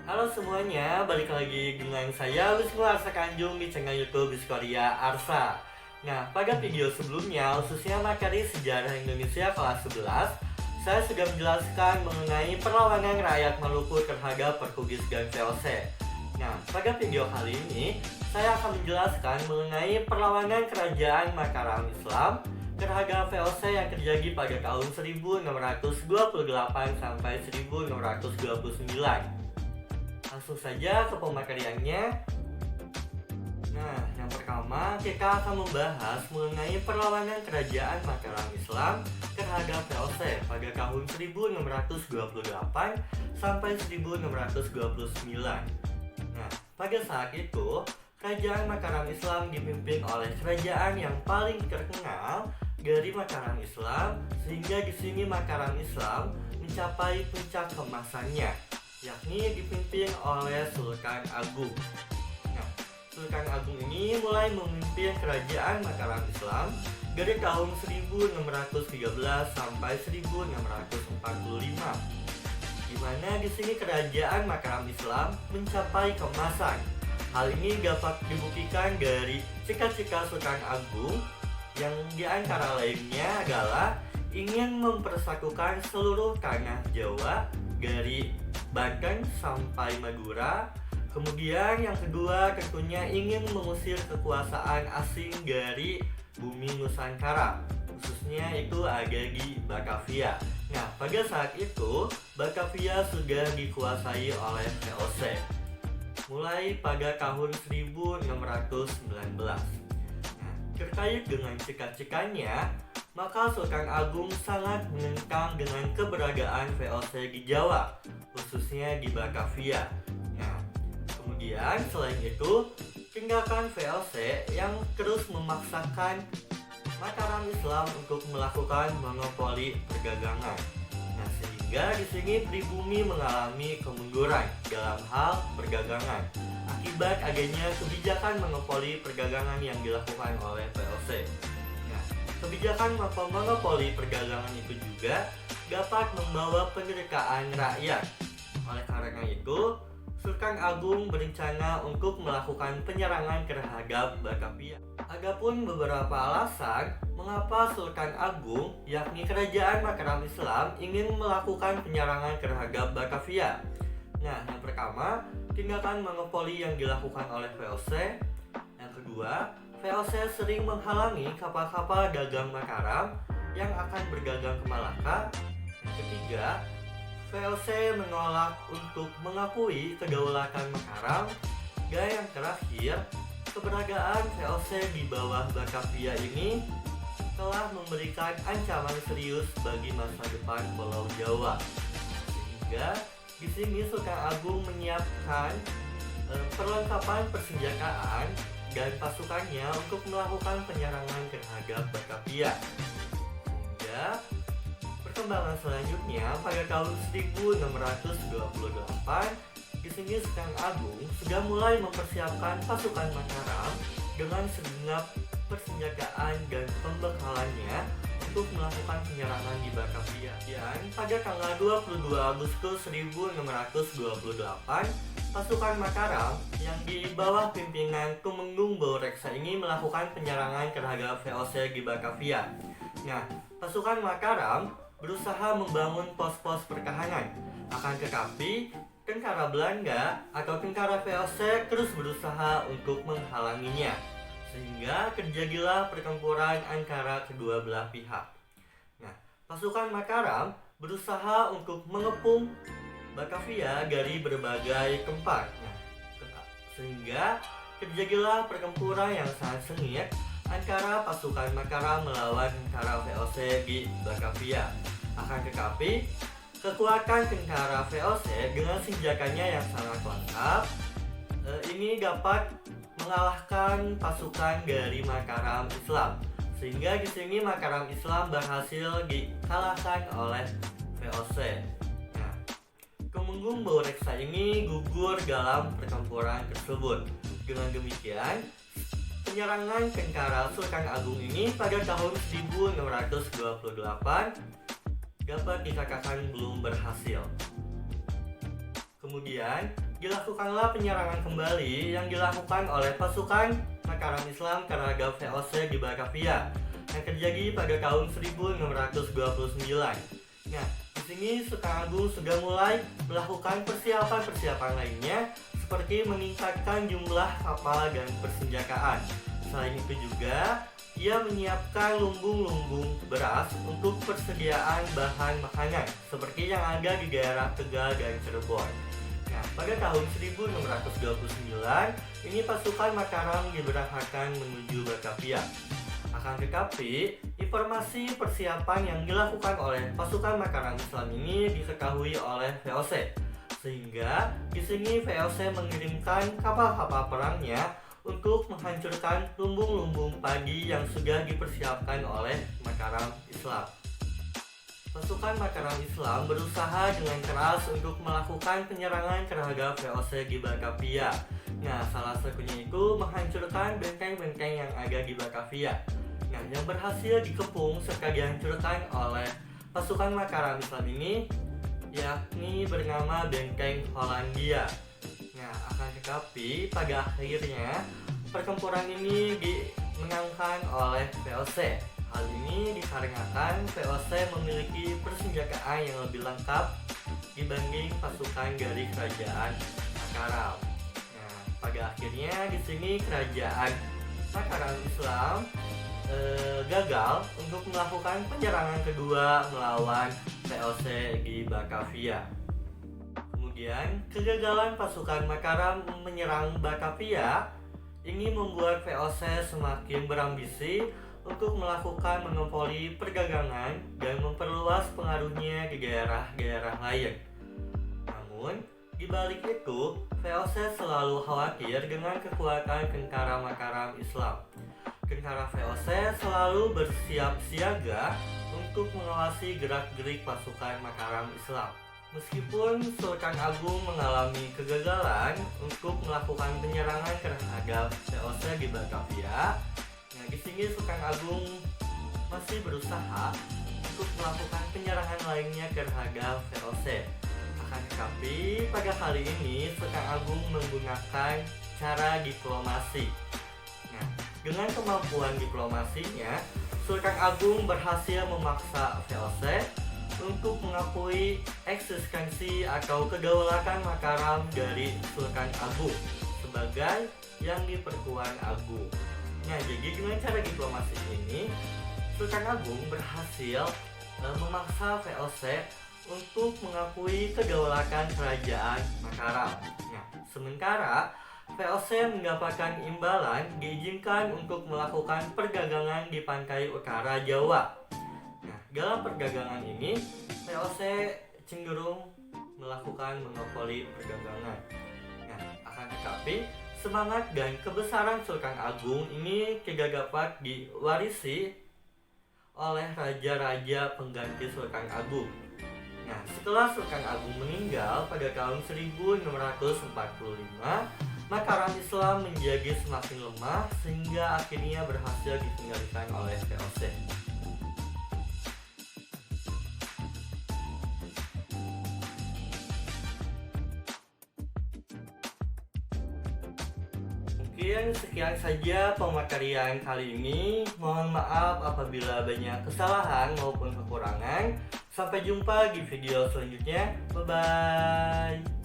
Halo semuanya, balik lagi dengan saya Wisnu Arsa Kanjung di channel YouTube Diskoria Arsa. Nah, pada video sebelumnya, khususnya materi sejarah Indonesia kelas 11, saya sudah menjelaskan mengenai perlawanan rakyat Maluku terhadap Portugis dan VOC. Nah, pada video kali ini, saya akan menjelaskan mengenai perlawanan kerajaan Mataram Islam terhadap VOC yang terjadi pada tahun 1628 sampai 1629. Langsung saja ke pemateriannya. Nah, yang pertama kita akan membahas mengenai perlawanan kerajaan Mataram Islam terhadap VOC pada tahun 1628 sampai 1629. Nah, pada saat itu, kerajaan Mataram Islam dipimpin oleh kerajaan yang paling terkenal dari Mataram Islam, sehingga di sini Mataram Islam mencapai puncak kemasannya, yakni dipimpin oleh Sultan Agung. Nah, Sultan Agung ini mulai memimpin kerajaan Mataram Islam dari tahun 1613 sampai 1645, di mana di sini kerajaan Mataram Islam mencapai keemasan. Hal ini dapat dibuktikan dari cita-cita Sultan Agung yang di antara lainnya adalah ingin mempersatukan seluruh tanah Jawa dari Banten sampai Madura. Kemudian yang kedua tentunya ingin mengusir kekuasaan asing dari bumi Nusantara, khususnya itu ada di Batavia. Nah, pada saat itu Batavia sudah dikuasai oleh VOC mulai pada tahun 1619. Nah, terkait dengan cita-citanya, maka Sultan Agung sangat menentang dengan keberadaan VOC di Jawa, khususnya di Batavia. Nah, kemudian selain itu, tindakan VOC yang terus memaksakan Mataram Islam untuk melakukan monopoli perdagangan. Nah, sehingga di sini pribumi mengalami kemunduran dalam hal perdagangan akibat adanya kebijakan monopoli perdagangan yang dilakukan oleh VOC. Kebijakan monopoli perdagangan itu juga dapat membawa penderitaan rakyat. Oleh karena itu, Sultan Agung berencana untuk melakukan penyerangan terhadap Batavia. Adapun beberapa alasan mengapa Sultan Agung, yakni kerajaan Mataram Islam, ingin melakukan penyerangan terhadap Batavia. Nah, yang pertama, tindakan monopoli yang dilakukan oleh VOC. Yang kedua, VOC sering menghalangi kapal-kapal dagang Mataram yang akan berdagang ke Malaka. Yang ketiga, VOC menolak untuk mengakui kedaulatan Mataram. Dan yang terakhir, keberadaan VOC di bawah Batavia ini telah memberikan ancaman serius bagi masa depan Pulau Jawa. Sehingga di sini Sultan Agung menyiapkan perlengkapan persenjataan dan pasukannya untuk melakukan penyerangan terhadap Batavia. Sehingga perkembangan selanjutnya pada tahun 1628, di sini Sultan Agung sudah mulai mempersiapkan pasukan Mataram dengan segenap persenjataan dan pembekalannya untuk melakukan penyerangan di Batavia. Dan pada tanggal 22 Agustus 1628, pasukan Mataram yang di bawah pimpinan Tumenggung Baureksa ini melakukan penyerangan terhadap VOC di Batavia. Nah, pasukan Mataram berusaha membangun pos-pos pertahanan. Akan tetapi, tentara Belanda atau tentara VOC terus berusaha untuk menghalanginya, sehingga terjadilah pertempuran antara kedua belah pihak. Nah, pasukan Mataram berusaha untuk mengepung Batavia dari berbagai tempat. Nah, sehingga terjadilah pertempuran yang sangat sengit antara pasukan Mataram melawan tentara VOC di Batavia. Akan tetapi, kekuatan tentara VOC dengan senjatanya yang sangat lengkap ini dapat mengalahkan pasukan dari Mataram Islam, sehingga di sini Mataram Islam berhasil dikalahkan oleh VOC. Nah, Tumenggung Baureksa ini gugur dalam pertempuran tersebut. Dengan demikian, penyerangan tentara Sultan Agung ini pada tahun 1628 dapat dikatakan belum berhasil. Kemudian dilakukanlah penyerangan kembali yang dilakukan oleh pasukan Mataram Islam ke Raga VOC di Batavia yang terjadi pada tahun 1629. Nah, di sini Sultan Agung sudah mulai melakukan persiapan-persiapan lainnya seperti meningkatkan jumlah kapal dan persenjataan. Selain itu juga, ia menyiapkan lumbung-lumbung beras untuk persediaan bahan makanan seperti yang ada di daerah Tegal dan Cirebon. Nah, pada tahun 1629, ini pasukan Mataram diberangkatkan menuju Batavia. Akan tetapi, informasi persiapan yang dilakukan oleh pasukan Mataram Islam ini diketahui oleh VOC, sehingga di sini VOC mengirimkan kapal-kapal perangnya untuk menghancurkan lumbung-lumbung padi yang sudah dipersiapkan oleh Mataram Islam. Pasukan Mataram Islam berusaha dengan keras untuk melakukan penyerangan terhadap VOC di Batavia. Nah, salah satunya itu menghancurkan benteng-benteng yang ada di Batavia. Nah, yang berhasil dikepung serta dihancurkan oleh pasukan Mataram Islam ini yakni bernama Benteng Hollandia. Nah, akan tetapi pada akhirnya pertempuran ini dimenangkan oleh VOC. Hal ini dikarenakan VOC memiliki persenjataan yang lebih lengkap dibanding pasukan dari kerajaan Mataram. Nah, pada akhirnya di sini kerajaan Mataram Islam gagal untuk melakukan penyerangan kedua melawan VOC di Batavia. Kemudian, kegagalan pasukan Mataram menyerang Batavia ini membuat VOC semakin berambisi untuk melakukan monopoli perdagangan dan memperluas pengaruhnya di daerah-daerah lain. Namun, di balik itu, VOC selalu khawatir dengan kekuatan tentara Mataram Islam. Tentara VOC selalu bersiap siaga untuk mengawasi gerak-gerik pasukan Mataram Islam. Meskipun Sultan Agung mengalami kegagalan untuk melakukan penyerangan terhadap VOC di Batavia, nah, di sini Sultan Agung masih berusaha untuk melakukan penyerangan lainnya terhadap VOC. Akan tetapi pada kali ini Sultan Agung menggunakan cara diplomasi. Nah, dengan kemampuan diplomasinya, Sultan Agung berhasil memaksa VOC untuk mengakui eksistensi atau kedaulatan Mataram dari Sultan Agung sebagai yang diperkuat Agung. Nah, jadi dengan cara diplomasi ini, Sultan Agung berhasil memaksa VOC untuk mengakui kedaulatan kerajaan Mataram. Nah, sementara VOC mendapatkan imbalan diizinkan untuk melakukan perdagangan di pantai utara Jawa. Nah, dalam perdagangan ini, VOC cenderung melakukan monopoli perdagangan. Nah, akan tetapi semangat dan kebesaran Sultan Agung ini tidak dapat diwarisi oleh raja-raja pengganti Sultan Agung. Nah, setelah Sultan Agung meninggal pada tahun 1645, Mataram Islam menjadi semakin lemah sehingga akhirnya berhasil ditinggalkan oleh VOC. Mungkin sekian saja pematerian kali ini. Mohon maaf apabila banyak kesalahan maupun kekurangan. Sampai jumpa di video selanjutnya. Bye bye.